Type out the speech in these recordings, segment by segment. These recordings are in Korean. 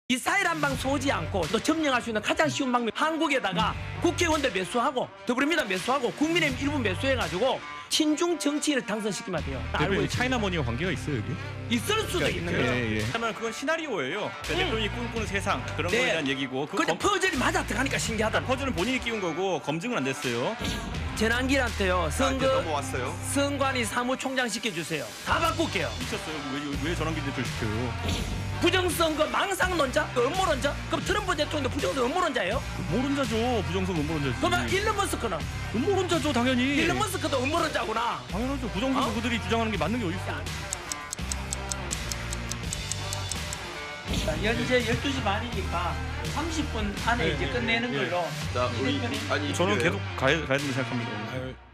미사일 한 방 쏘지 않고 또 점령할 수 있는 가장 쉬운 방법, 한국에다가 국회의원들 매수하고 더불어민주당 매수하고 국민의힘 일부 매수해가지고 친중 정치인을 당선시키면 돼요. 대표님 차이나머니와 관계가 있어요 여기? 있을 수도 있는 거죠. 하지만 그건 시나리오예요. 대표님이 꿈꾸는 세상 그런 네. 거에 대한 얘기고 그 근데 퍼즐이 맞아 들어가니까 신기하다. 퍼즐은 본인이 끼운 거고 검증은 안 됐어요. 전환길한테요. 넘어왔어요. 선관위 사무총장 시켜주세요. 다 바꿀게요. 미쳤어요. 왜 전환기 대표를 시켜요? 부정선거 망상론자? 음모론자? 그럼 트럼프 대통령도 부정선거 음모론자예요? 음모론자죠. 부정선 음모론자죠. 그러면 일론 머스크는? 음모론자죠 당연히. 일론 머스크도 음모론자구나. 당연하죠. 부정선 그들이 주장하는 게 맞는 게 어디 있어요? 현재 12시 반이니까 30분 안에 이제 끝내는 걸로. 자, 이 우리 대표님. 아니 저는 이거예요. 계속 가야 된다고 생각합니다.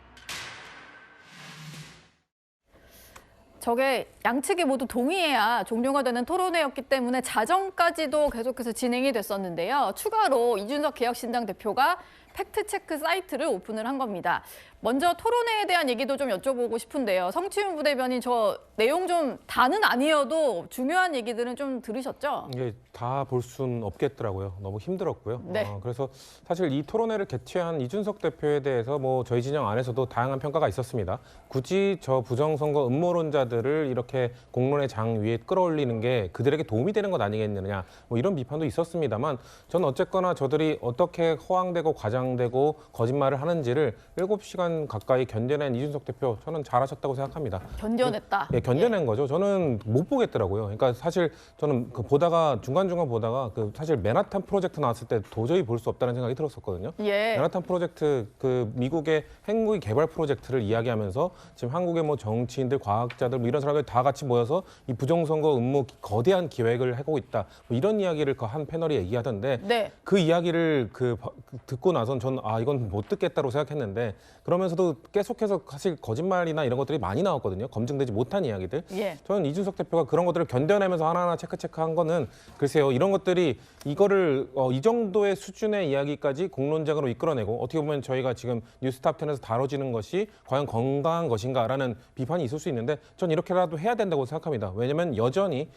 저게 양측이 모두 동의해야 종료가 되는 토론회였기 때문에 자정까지도 계속해서 진행이 됐었는데요. 추가로 이준석 개혁신당 대표가 팩트체크 사이트를 오픈을 한 겁니다. 먼저 토론회에 대한 얘기도 좀 여쭤보고 싶은데요. 성치훈 부대변인 저 내용 좀 다는 아니어도 중요한 얘기들은 좀 들으셨죠? 이게 다 볼 수는 없겠더라고요. 너무 힘들었고요. 네. 그래서 사실 이 토론회를 개최한 이준석 대표에 대해서 뭐 저희 진영 안에서도 다양한 평가가 있었습니다. 굳이 저 부정선거 음모론자들을 이렇게 공론의 장 위에 끌어올리는 게 그들에게 도움이 되는 것 아니겠느냐 뭐 이런 비판도 있었습니다만 저는 어쨌거나 저들이 어떻게 허황되고 과장되고 거짓말을 하는지를 7시간 가까이 견뎌낸 이준석 대표 저는 잘하셨다고 생각합니다. 견뎌냈다. 예, 견뎌낸 거죠. 저는 못 보겠더라고요. 그러니까 사실 저는 그 보다가 중간중간 보다가 그 사실 맨하탄 프로젝트 나왔을 때 도저히 볼 수 없다는 생각이 들었었거든요. 예. 맨하탄 프로젝트 그 미국의 핵무기 개발 프로젝트를 이야기하면서 지금 한국의 뭐 정치인들, 과학자들 뭐 이런 사람들 다 같이 모여서 이 부정선거 음모 거대한 기획을 하고 있다. 뭐 이런 이야기를 그 한 패널이 얘기하던데 네. 그 이야기를 듣고 나선 전 이건 못 듣겠다고 생각했는데 그러면서도 계속해서 사실 거짓말이나 이런 것들이 많이 나왔거든요. 검증되지 못한 이야기들. 예. 저는 이준석 대표가 그런 것들을 견뎌내면서 하나하나 체크한 거는 글쎄요. 이런 것들이 이거를 이 정도의 수준의 이야기까지 공론장으로 이끌어내고 어떻게 보면 저희가 지금 뉴스탑10에서 다뤄지는 것이 과연 건강한 것인가라는 비판이 있을 수 있는데 전 이렇게라도 해야 된다고 생각합니다. 왜냐하면 여전히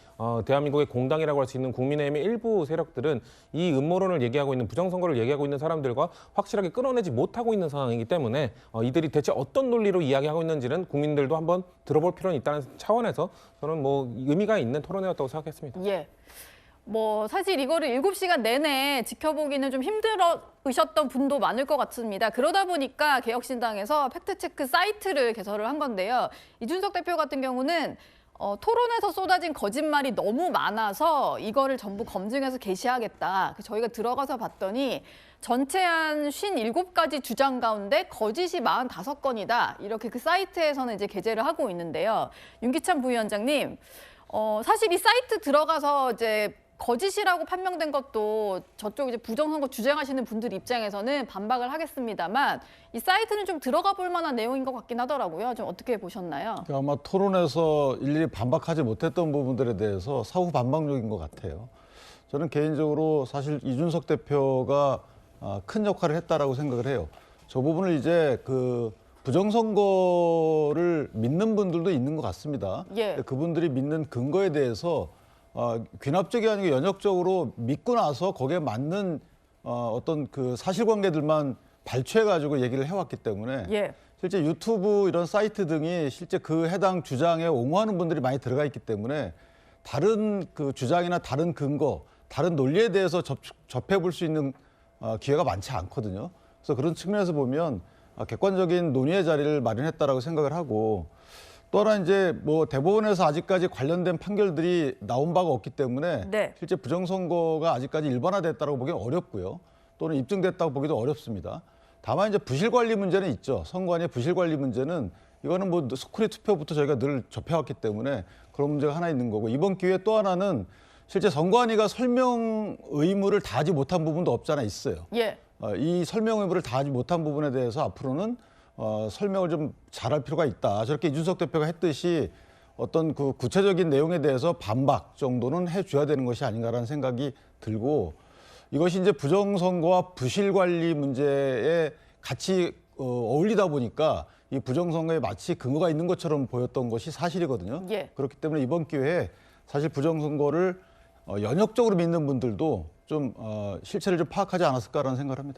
대한민국의 공당이라고 할 수 있는 국민의힘의 일부 세력들은 이 음모론을 얘기하고 있는 부정선거를 얘기하고 있는 사람들과 확실하게 끊어내지 못하고 있는 상황이기 때문에 이들이 대체 어떤 논리로 이야기하고 있는지는 국민들도 한번 들어볼 필요는 있다는 차원에서 저는 뭐 의미가 있는 토론회였다고 생각했습니다. 예. 뭐 사실 이거를 7시간 내내 지켜보기는 좀 힘들으셨던 분도 많을 것 같습니다. 그러다 보니까 개혁신당에서 팩트체크 사이트를 개설을 한 건데요. 이준석 대표 같은 경우는 토론에서 쏟아진 거짓말이 너무 많아서 이거를 전부 검증해서 게시하겠다. 저희가 들어가서 봤더니 전체 한 57가지 주장 가운데 거짓이 45건이다. 이렇게 그 사이트에서는 이제 게재를 하고 있는데요. 윤기찬 부위원장님, 사실 이 사이트 들어가서 이제 거짓이라고 판명된 것도 저쪽 이제 부정선거 주장하시는 분들 입장에서는 반박을 하겠습니다만 이 사이트는 좀 들어가 볼 만한 내용인 것 같긴 하더라고요. 좀 어떻게 보셨나요? 아마 토론에서 일일이 반박하지 못했던 부분들에 대해서 사후 반박력인 것 같아요. 저는 개인적으로 사실 이준석 대표가 큰 역할을 했다라고 생각을 해요. 저 부분을 이제 그 부정선거를 믿는 분들도 있는 것 같습니다. 예. 그분들이 믿는 근거에 대해서 귀납적이 아니고 연역적으로 믿고 나서 거기에 맞는 어떤 그 사실관계들만 발췌해가지고 얘기를 해왔기 때문에 예. 실제 유튜브 이런 사이트 등이 실제 그 해당 주장에 옹호하는 분들이 많이 들어가 있기 때문에 다른 그 주장이나 다른 근거, 다른 논리에 대해서 접해볼 수 있는 기회가 많지 않거든요. 그래서 그런 측면에서 보면 객관적인 논의의 자리를 마련했다라고 생각을 하고 또 하나 이제 뭐 대법원에서 아직까지 관련된 판결들이 나온 바가 없기 때문에 네. 실제 부정선거가 아직까지 일반화됐다고 보기는 어렵고요. 또는 입증됐다고 보기도 어렵습니다. 다만 이제 부실관리 문제는 있죠. 선관위의 부실관리 문제는 이거는 뭐 스크린 투표부터 저희가 늘 접해왔기 때문에 그런 문제가 하나 있는 거고 이번 기회에 또 하나는 실제 선관위가 설명 의무를 다하지 못한 부분도 없지 않아 있어요. 예. 이 설명 의무를 다하지 못한 부분에 대해서 앞으로는 설명을 좀 잘할 필요가 있다. 저렇게 이준석 대표가 했듯이 어떤 그 구체적인 내용에 대해서 반박 정도는 해줘야 되는 것이 아닌가라는 생각이 들고 이것이 이제 부정선거와 부실관리 문제에 같이 어울리다 보니까 이 부정선거에 마치 근거가 있는 것처럼 보였던 것이 사실이거든요. 예. 그렇기 때문에 이번 기회에 사실 부정선거를 연역적으로 믿는 분들도 좀 실체를 좀 파악하지 않았을까라는 생각을 합니다.